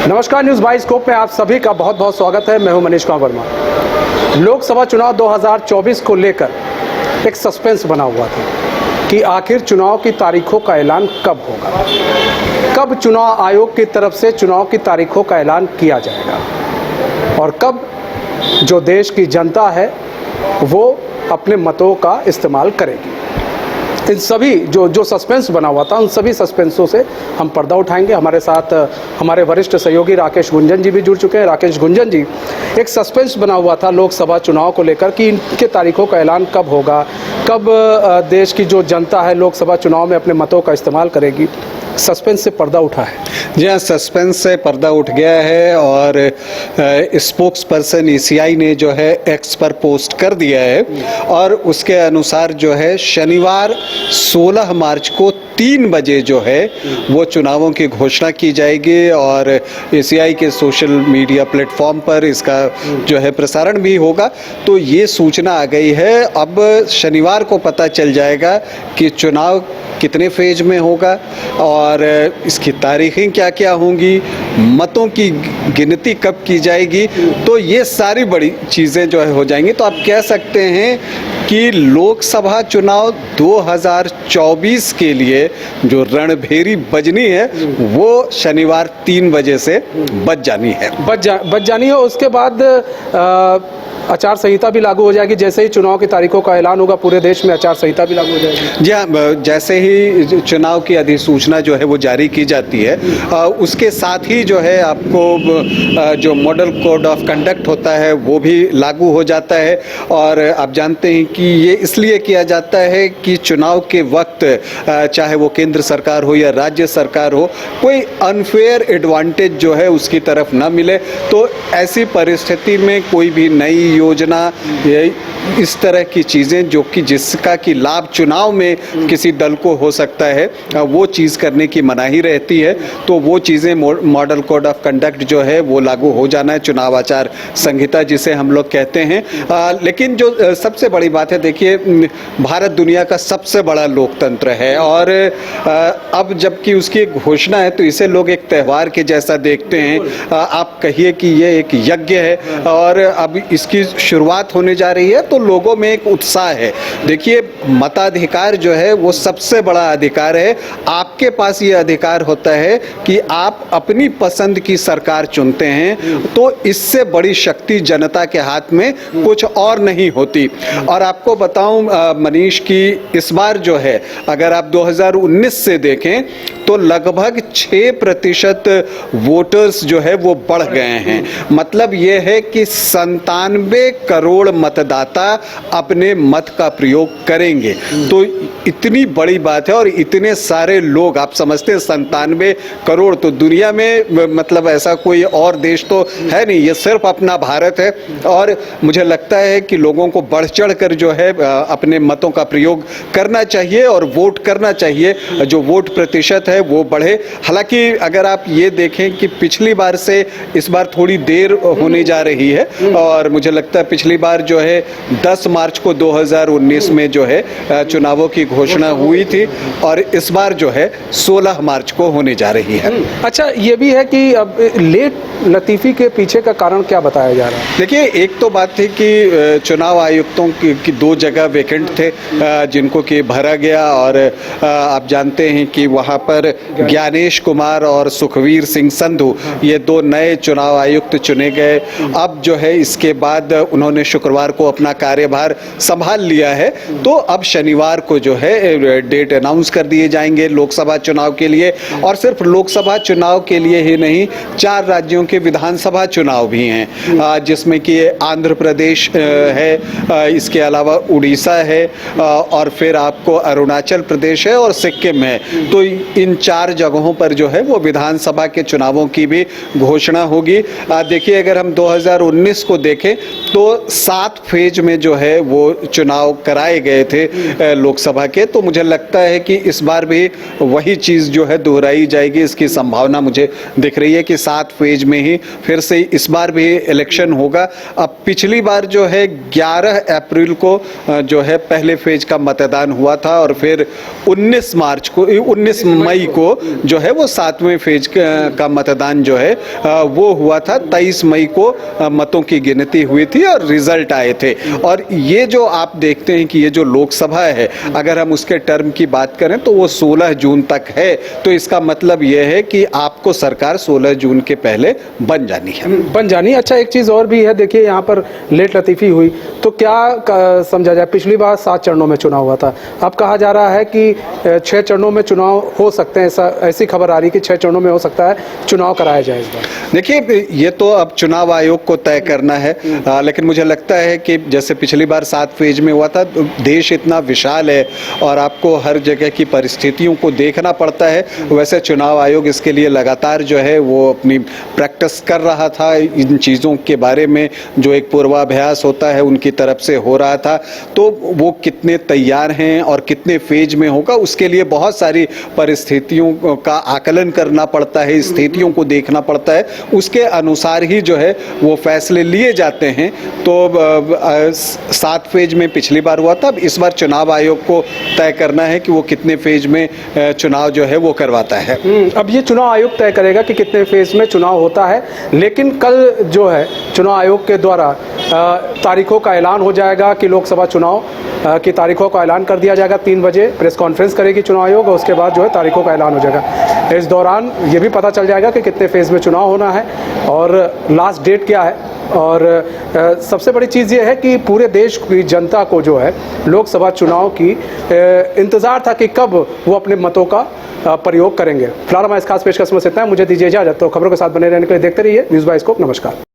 नमस्कार, news bioscope में आप सभी का बहुत बहुत स्वागत है। मैं हूं मनीष कुमार वर्मा। लोकसभा चुनाव 2024 को लेकर एक सस्पेंस बना हुआ था कि आखिर चुनाव की तारीखों का ऐलान कब होगा, कब चुनाव आयोग की तरफ से चुनाव की तारीखों का ऐलान किया जाएगा और कब जो देश की जनता है वो अपने मतों का इस्तेमाल करेगी। इन सभी जो सस्पेंस बना हुआ था, उन सभी सस्पेंसों से हम पर्दा उठाएंगे। हमारे साथ हमारे वरिष्ठ सहयोगी राकेश गुंजन जी भी जुड़ चुके हैं। राकेश गुंजन जी, एक सस्पेंस बना हुआ था लोकसभा चुनाव को लेकर कि इनके तारीखों का ऐलान कब होगा, कब देश की जो जनता है लोकसभा चुनाव में अपने मतों का इस्तेमाल करेगी। सस्पेंस से पर्दा उठा है। जी हाँ, सस्पेंस से पर्दा उठ गया है और स्पोक्स पर्सन ईसीआई ने जो है एक्स पर पोस्ट कर दिया है और उसके अनुसार जो है शनिवार 16 मार्च को 3 बजे जो है वो चुनावों की घोषणा की जाएगी और ईसीआई के सोशल मीडिया प्लेटफॉर्म पर इसका जो है प्रसारण भी होगा। तो ये सूचना आ गई है। अब शनिवार को पता चल जाएगा कि चुनाव कितने फेज में होगा और इसकी तारीखें क्या क्या होंगी, मतों की गिनती कब की जाएगी। तो ये सारी बड़ी चीज़ें जो है हो जाएंगी। तो आप कह सकते हैं कि लोकसभा चुनाव 2024 के लिए जो रणभेरी बजनी है वो शनिवार 3 बजे से बज जानी है। उसके बाद आचार संहिता भी लागू हो जाएगी। जैसे ही चुनाव की तारीखों का ऐलान होगा पूरे देश में आचार संहिता भी लागू हो जाएगी। जी हाँ, जैसे ही चुनाव की अधिसूचना जो है वो जारी की जाती है उसके साथ ही जो है आपको जो मॉडल कोड ऑफ कंडक्ट होता है वो भी लागू हो जाता है। और आप जानते हैं कि ये इसलिए किया जाता है कि चुनाव के वक्त चाहे वो केंद्र सरकार हो या राज्य सरकार हो, कोई अनफेयर एडवांटेज जो है उसकी तरफ ना मिले। तो ऐसी परिस्थिति में कोई भी नई योजना, इस तरह की चीज़ें जो कि जिसका कि लाभ चुनाव में किसी दल को हो सकता है, वो चीज़ करने की मनाही रहती है। तो वो चीज़ें मॉडल कोड ऑफ कंडक्ट जो है वो लागू हो जाना है, चुनाव आचार संहिता जिसे हम लोग कहते हैं। लेकिन जो सबसे बड़ी बात है, देखिए भारत दुनिया का सबसे बड़ा लोकतंत्र है और अब जबकि उसकी एक घोषणा है तो इसे लोग एक त्यौहार के जैसा देखते हैं। आप कहिए कि ये एक यज्ञ है और अब इसकी शुरुआत होने जा रही है तो लोगों में एक उत्साह है। देखिए मताधिकार जो है वो सबसे बड़ा अधिकार है। आपके पास ये अधिकार होता है कि आप अपनी पसंद की सरकार चुनते हैं। तो इससे बड़ी शक्ति जनता के हाथ में कुछ और नहीं होती। और आपको बताऊं मनीष की इस बार जो है अगर आप 2019 से देखें तो लगभग 6% वोटर्स जो है वो बढ़ गए हैं। मतलब ये है कि 97 करोड़ मतदाता अपने मत का प्रयोग करेंगे। तो इतनी बड़ी बात है और इतने सारे लोग, आप समझते हैं 97 करोड़ तो दुनिया में मतलब ऐसा कोई और देश तो है नहीं, ये सिर्फ अपना भारत है। और मुझे लगता है कि लोगों को बढ़ चढ़ कर जो है अपने मतों का प्रयोग करना चाहिए और वोट करना चाहिए। जो वोट प्रतिशत है वो बढ़े। हालांकि अगर आप ये देखें कि पिछली बार से इस बार थोड़ी देर होने जा रही है और मुझे लगता है पिछली बार जो है 10 मार्च को 2019 में जो है चुनावों की घोषणा हुई थी और इस बार जो है 16 मार्च को होने जा रही है। अच्छा, ये भी है कि अब लेट लतीफ़ी के पीछे का कारण क्या बताया जा रहा है? देखिए, एक तो बात थी कि चुनाव आयुक्तों की 2 जगह वैकेंट थे जिनको कि भरा गया और आप जानते हैं कि वहाँ पर ज्ञानेश कुमार और सुखवीर सिंह संधू ये 2 नए चुनाव आयुक्त चुने गए। अब जो है इसके बाद उन्होंने शुक्रवार को अपना कार्यभार संभाल लिया है। तो अब शनिवार को जो है डेट अनाउंस कर दिए जाएंगे लोकसभा चुनाव के लिए। और सिर्फ लोकसभा चुनाव के लिए ही नहीं, 4 राज्यों के विधानसभा चुनाव भी हैं जिसमें कि आंध्र प्रदेश है, इसके अलावा उड़ीसा है और फिर आपको अरुणाचल प्रदेश है और सिक्किम है। तो इन 4 जगहों पर जो है वो विधानसभा के चुनावों की भी घोषणा होगी। देखिए, अगर हम 2019 को देखें तो 7 फेज में जो है वो चुनाव कराए गए थे लोकसभा के। तो मुझे लगता है कि इस बार भी वही चीज़ जो है दोहराई जाएगी, इसकी संभावना मुझे दिख रही है कि 7 फेज में ही फिर से इस बार भी इलेक्शन होगा। अब पिछली बार जो है 11 अप्रैल को जो है पहले फेज का मतदान हुआ था और फिर 19 मई को जो है वो 7वें फेज का मतदान जो है वो हुआ था। 23 मई को मतों की गिनती हुई थी और रिजल्ट आए थे। और ये जो आप देखते हैं कि ये जो लोकसभा है, अगर हम उसके टर्म की बात करें तो वो 16 जून तक है। तो इसका मतलब ये है कि आपको सरकार 16 जून के पहले बन जानी है। अच्छा, एक चीज़ और भी है, देखिए यहाँ पर लेट लतीफ़ी हुई तो क्या समझा जाए, पिछली बार 7 चरणों में चुनाव हुआ था, अब कहा जा रहा है कि 6 चरणों में चुनाव हो सकते हैं, ऐसी खबर आ रही है कि 6 चरणों में हो सकता है चुनाव कराया जाए इस बार। देखिए, ये तो अब चुनाव आयोग को तय करना है, लेकिन मुझे लगता है कि जैसे पिछली बार 7 फेज में हुआ था, देश इतना विशाल है और आपको हर जगह की परिस्थितियों को देखना पड़ता है। वैसे चुनाव आयोग इसके लिए लगातार जो है वो अपनी प्रैक्टिस कर रहा था, इन चीज़ों के बारे में जो एक पूर्वाभ्यास होता है उनकी तरफ से हो रहा था। तो वो कितने तैयार हैं और कितने फेज में होगा, उसके लिए बहुत सारी परिस्थितियों का आकलन करना पड़ता है, स्थितियों को देखना पड़ता है, उसके अनुसार ही जो है वो फैसले लिए जाते हैं। तो 7 फेज में पिछली बार हुआ था, अब इस बार चुनाव आयोग को तय करना है कि वो कितने फेज में चुनाव जो है वो करवाता है। अब ये चुनाव आयोग तय करेगा कि कितने फेज में चुनाव होता है, लेकिन कल जो है चुनाव आयोग के द्वारा तारीखों का ऐलान हो जाएगा कि लोकसभा चुनाव की तारीखों का ऐलान कर दिया जाएगा। 3 बजे प्रेस कॉन्फ्रेंस करेगी चुनाव आयोग और उसके बाद जो है तारीखों का ऐलान हो जाएगा। इस दौरान ये भी पता चल जाएगा कि कितने फेज में चुनाव होना है और लास्ट डेट क्या है। और सबसे बड़ी चीज़ ये है कि पूरे देश की जनता को जो है लोकसभा चुनाव की इंतज़ार था कि कब वो अपने मतों का प्रयोग करेंगे। फिलहाल हमारे इस खास पेशकश में इतना है, मुझे दीजिए इजाज़त। तो खबरों के साथ बने रहने के लिए देखते रहिए न्यूज़ बाय स्कोप। नमस्कार।